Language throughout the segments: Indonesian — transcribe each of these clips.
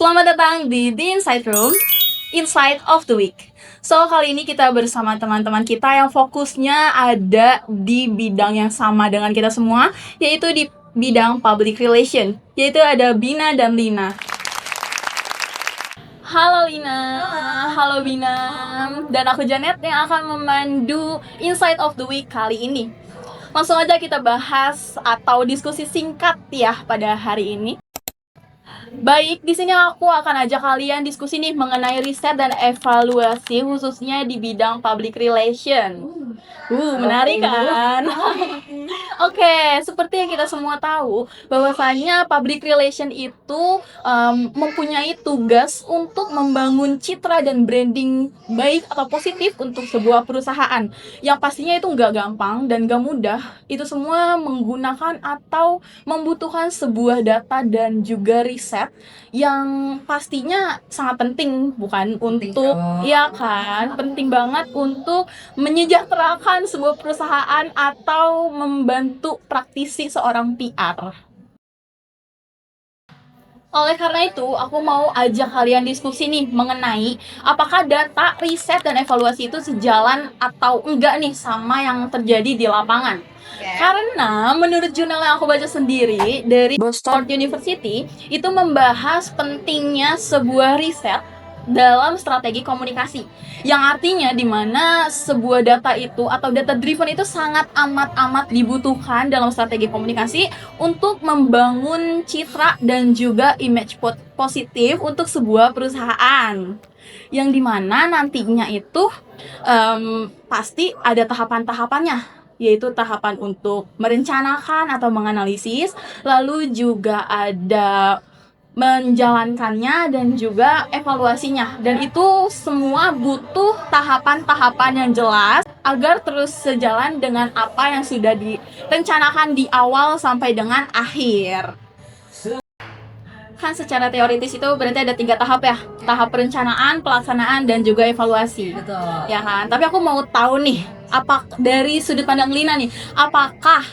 Selamat datang di The Insight Room, Insight of the Week. So, kali ini kita bersama teman-teman kita yang fokusnya ada di bidang yang sama dengan kita semua, yaitu di bidang public relation, yaitu ada Bina dan Lina. Halo Lina, halo Bina, dan aku Janet yang akan memandu Insight of the Week kali ini. Langsung aja kita bahas atau diskusi singkat ya pada hari ini. Baik, di sini aku akan ajak kalian diskusi nih mengenai riset dan evaluasi khususnya di bidang public relation. Menarik kan? Oke, seperti yang kita semua tahu bahwasanya public relation itu mempunyai tugas untuk membangun citra dan branding baik atau positif untuk sebuah perusahaan. Yang pastinya itu nggak gampang dan nggak mudah. Itu semua menggunakan atau membutuhkan sebuah data dan juga riset yang pastinya sangat penting, bukan untuk ya kan, penting banget untuk menyejahterakan sebuah perusahaan atau membantu praktisi seorang PR. Oleh karena itu, aku mau ajak kalian diskusi nih mengenai apakah data, riset, dan evaluasi itu sejalan atau enggak nih sama yang terjadi di lapangan. Karena menurut jurnal yang aku baca sendiri dari Boston University, itu membahas pentingnya sebuah riset dalam strategi komunikasi, yang artinya di mana sebuah data itu atau data driven itu sangat amat dibutuhkan dalam strategi komunikasi untuk membangun citra dan juga image positif untuk sebuah perusahaan, yang dimana nantinya itu pasti ada tahapan-tahapannya, yaitu tahapan untuk merencanakan atau menganalisis, lalu juga ada menjalankannya dan juga evaluasinya, dan itu semua butuh tahapan-tahapan yang jelas agar terus sejalan dengan apa yang sudah direncanakan di awal sampai dengan akhir. Kan secara teoritis itu berarti ada 3 tahap ya, tahap perencanaan, pelaksanaan, dan juga evaluasi. Betul. Ya kan, tapi aku mau tahu nih, apa dari sudut pandang Lina nih, apakah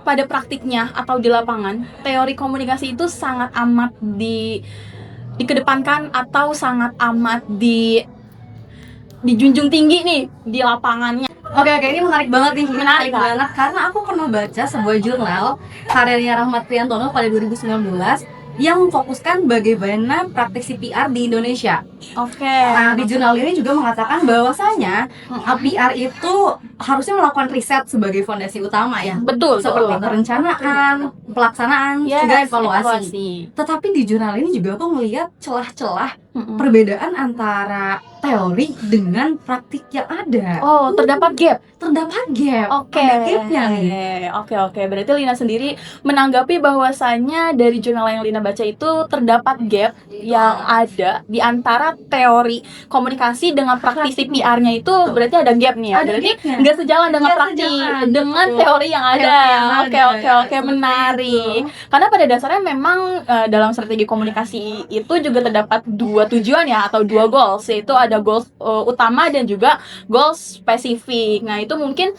pada praktiknya atau di lapangan teori komunikasi itu sangat amat dikedepankan atau sangat amat dijunjung tinggi nih di lapangannya? Oke, ini menarik banget nih. Menarik banget karena aku pernah baca sebuah jurnal karyanya Rahmat Priantono pada 2019 yang memfokuskan bagaimana praktik CPR di Indonesia. Oke. Nah, di jurnal ini juga mengatakan bahwasanya PR itu harusnya melakukan riset sebagai fondasi utama ya. Betul, Seperti perencanaan, pelaksanaan, juga evaluasi. Tetapi di jurnal ini juga aku melihat celah-celah perbedaan antara teori dengan praktik yang ada. Oh, terdapat gap. Oke. Ada gapnya nih. Oke. Berarti Lina sendiri menanggapi bahwasanya dari jurnal yang Lina baca itu terdapat gap yang ada di antara teori komunikasi dengan praktik CPR-nya itu. Berarti ada gap nih ya. Berarti nggak sejalan dengan praktik dengan teori yang ada. Oke, menarik. Karena pada dasarnya memang dalam strategi komunikasi itu juga terdapat 2 tujuan ya, atau 2 goals, yaitu ada goals utama dan juga goals spesifik. Nah, itu mungkin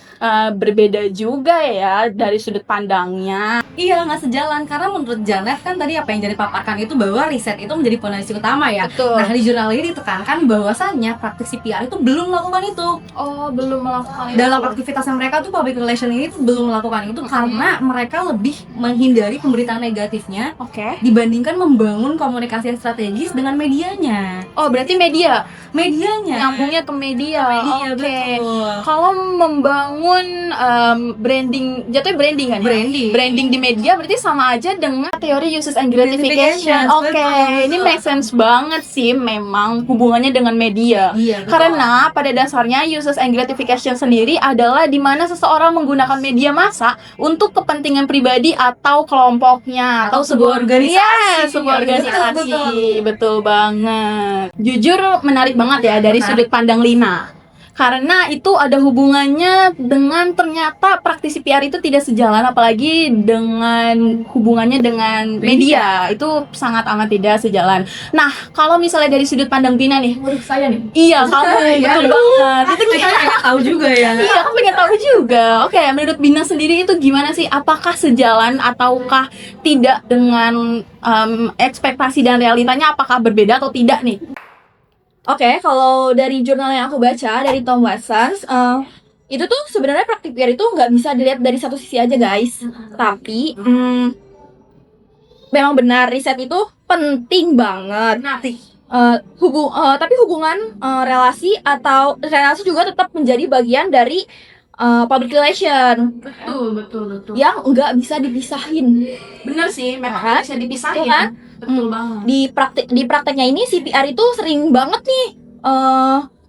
berbeda juga ya dari sudut pandangnya. Iya, nggak sejalan karena menurut Janet kan tadi apa yang Janet paparkan itu bahwa riset itu menjadi fondasi utama ya. Betul. Nah, di jurnal ini ditekankan bahwasannya praktik CPR itu belum melakukan itu. Oh, belum melakukan Dalam aktivitasnya mereka tuh public relation ini tuh belum melakukan itu karena mereka lebih menghindari pemberitaan negatifnya dibandingkan membangun komunikasi yang strategis dengan medianya. Oh, berarti medianya nyambungnya ke media. Oke. Betul. Kalau membangun branding, jatuhnya branding kan ya? Branding di media berarti sama aja dengan teori uses and gratification. Oke, ini make sense banget sih memang hubungannya dengan media. Iya, karena pada dasarnya uses and gratification sendiri adalah di mana seseorang menggunakan media massa untuk kepentingan pribadi atau kelompoknya atau sebuah organisasi. Betul banget. Jujur menarik banget ya dari sudut pandang Lina. Karena itu ada hubungannya dengan ternyata praktisi PR itu tidak sejalan, apalagi dengan hubungannya dengan media. Itu sangat amat tidak sejalan. Nah, kalau misalnya dari sudut pandang Vina nih, Menurut saya nih. iya kamu betul banget. Itu Kita tahu juga ya. iya, aku pengen tahu juga. Oke, menurut Bina sendiri itu gimana sih? Apakah sejalan ataukah tidak dengan ekspektasi dan realitanya? Apakah berbeda atau tidak nih? Oke, kalau dari jurnal yang aku baca dari Tom Watsons, itu tuh sebenarnya praktik PR itu nggak bisa dilihat dari satu sisi aja guys. Tapi memang benar riset itu penting banget. Tapi hubungan relasi atau relasi juga tetap menjadi bagian dari public relation Betul. yang nggak bisa dipisahin. Bener sih, memang Kan? bisa dipisahin. Iya kan? Betul banget. Di prakteknya ini si PR itu sering banget nih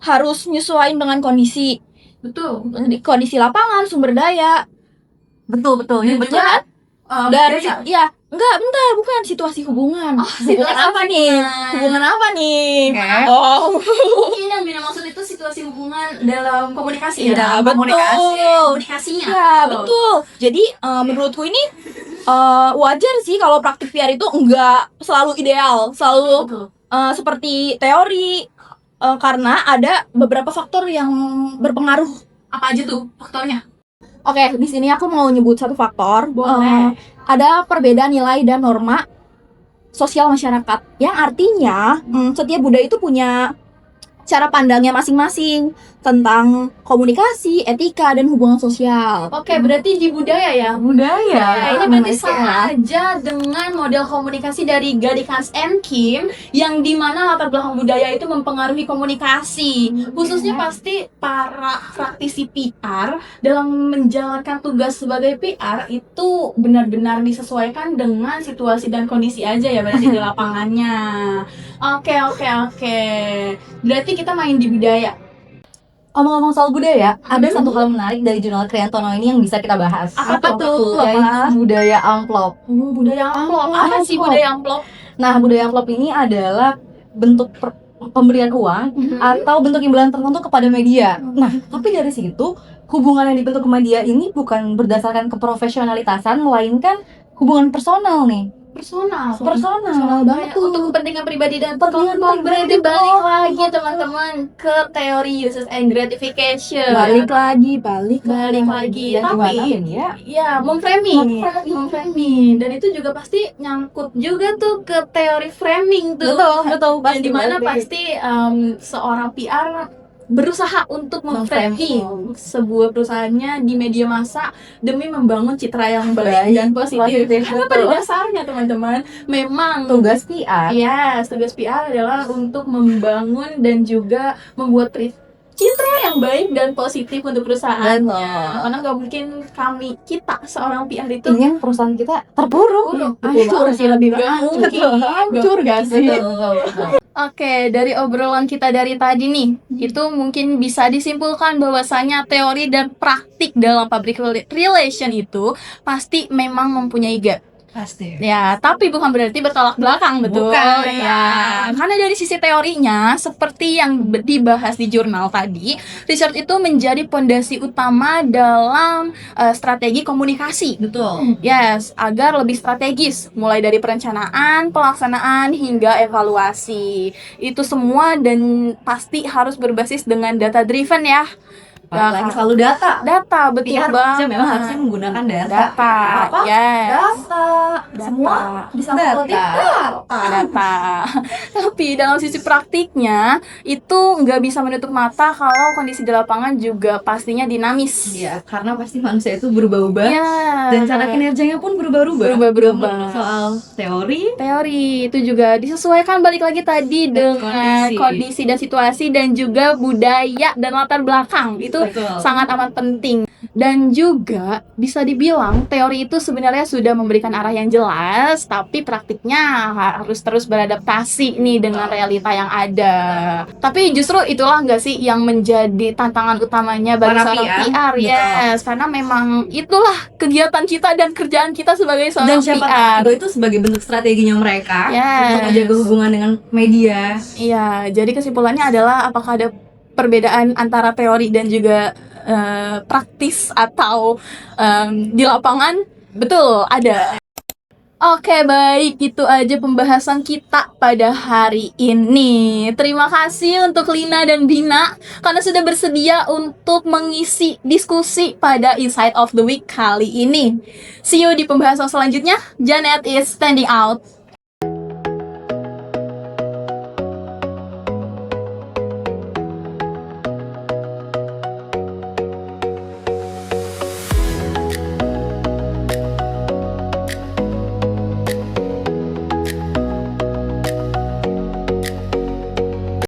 harus nyesuaiin dengan kondisi kondisi lapangan, sumber daya. Betul. Ini betul. Ya, dari enggak, bentar, bukan situasi hubungan. Hubungan apa nih? Hubungan apa nih? Oke. Oh, Mungkin yang Bina maksud itu situasi hubungan dalam komunikasi ya. Iya, Dalam betul. komunikasinya. ya betul. Jadi menurutku ini wajar sih kalau praktik PR itu enggak selalu ideal, selalu Betul. seperti teori, karena ada beberapa faktor yang berpengaruh. Apa aja tuh faktornya? Oke, di sini aku mau nyebut satu faktor. Boleh. Ada perbedaan nilai dan norma sosial masyarakat, yang artinya setiap budaya itu punya cara pandangnya masing-masing tentang komunikasi, etika, dan hubungan sosial. Oke, berarti di budaya ya. Budaya. Ini berarti sama aja dengan model komunikasi dari Gary Hans and Kim, yang dimana latar belakang budaya itu mempengaruhi komunikasi. Khususnya pasti para praktisi PR dalam menjalankan tugas sebagai PR itu benar-benar disesuaikan dengan situasi dan kondisi aja ya, berarti di lapangannya. Oke. Berarti kita main di budaya. Ngomong-ngomong soal budaya, ada satu hal menarik dari jurnal Kriantono ini yang bisa kita bahas. Apa tuh? Yaitu budaya amplop. Budaya amplop. Apa sih budaya amplop? Nah, budaya amplop ini adalah bentuk pemberian uang atau bentuk imbalan tertentu kepada media. Nah, tapi dari situ hubungan yang dibentuk ke media ini bukan berdasarkan keprofesionalitasan, melainkan hubungan personal nih. Personal banget tuh. untuk kepentingan pribadi dan Kepentingan kelompok. pribadi. Berarti balik lagi teman-teman ke teori uses and gratification. Balik lagi. Ya, Tapi gimana ya? ya memframing dan itu juga pasti nyangkut juga tuh ke teori framing tuh. Betul. Dan dimana pasti seorang PR berusaha untuk memframing sebuah perusahaannya di media massa demi membangun citra yang baik dan positif. Karena pada dasarnya teman-teman memang tugas PR. tugas PR adalah untuk membangun dan juga membuat citra yang baik dan positif untuk perusahaannya. Betul. Karena nggak mungkin kita seorang PR itu Ingin perusahaan kita terpuruk. Hancur sih lebih hancur gak sih? Betul. Oke, dari obrolan kita dari tadi nih, itu mungkin bisa disimpulkan bahwasanya teori dan praktik dalam public relation itu pasti memang mempunyai gap. Pasti. Ya, tapi bukan berarti bertolak belakang, betul. Bukan, Ya. Karena dari sisi teorinya, seperti yang dibahas di jurnal tadi, research itu menjadi pondasi utama dalam strategi komunikasi. Betul. Yes, agar lebih strategis, mulai dari perencanaan, pelaksanaan, hingga evaluasi. Itu semua dan pasti harus berbasis dengan data driven ya. Lagi selalu data. Data, betul PR banget. memang harusnya menggunakan data. Data, Apa? yes. Data. Semua bisa Data. Tapi dalam sisi praktiknya itu nggak bisa menutup mata kalau kondisi di lapangan juga pastinya dinamis. Iya, karena pasti manusia itu berubah-ubah. Ya. Dan cara kinerjanya pun berubah-ubah. Berubah-ubah. Soal teori, Teori itu juga disesuaikan balik lagi tadi dengan kondisi dan situasi dan juga budaya dan latar belakang. Itu betul. sangat amat penting. Dan juga bisa dibilang teori itu sebenarnya sudah memberikan arah yang jelas, tapi praktiknya harus terus beradaptasi nih dengan realita yang ada. Tapi justru itulah nggak sih yang menjadi tantangan utamanya bagi Para seorang PR? PR, yes. Karena memang itulah kegiatan kita dan kerjaan kita sebagai Dan seorang siapa PR. tahu itu sebagai bentuk strateginya mereka Yes. untuk menjaga hubungan dengan media. Iya, jadi kesimpulannya adalah apakah ada perbedaan antara teori dan juga praktis atau di lapangan? Betul, ada. Oke, baik, itu aja pembahasan kita pada hari ini. Terima kasih untuk Lina dan Bina karena sudah bersedia untuk mengisi diskusi pada Insight of the Week kali ini. See you di pembahasan selanjutnya. Janet is standing out.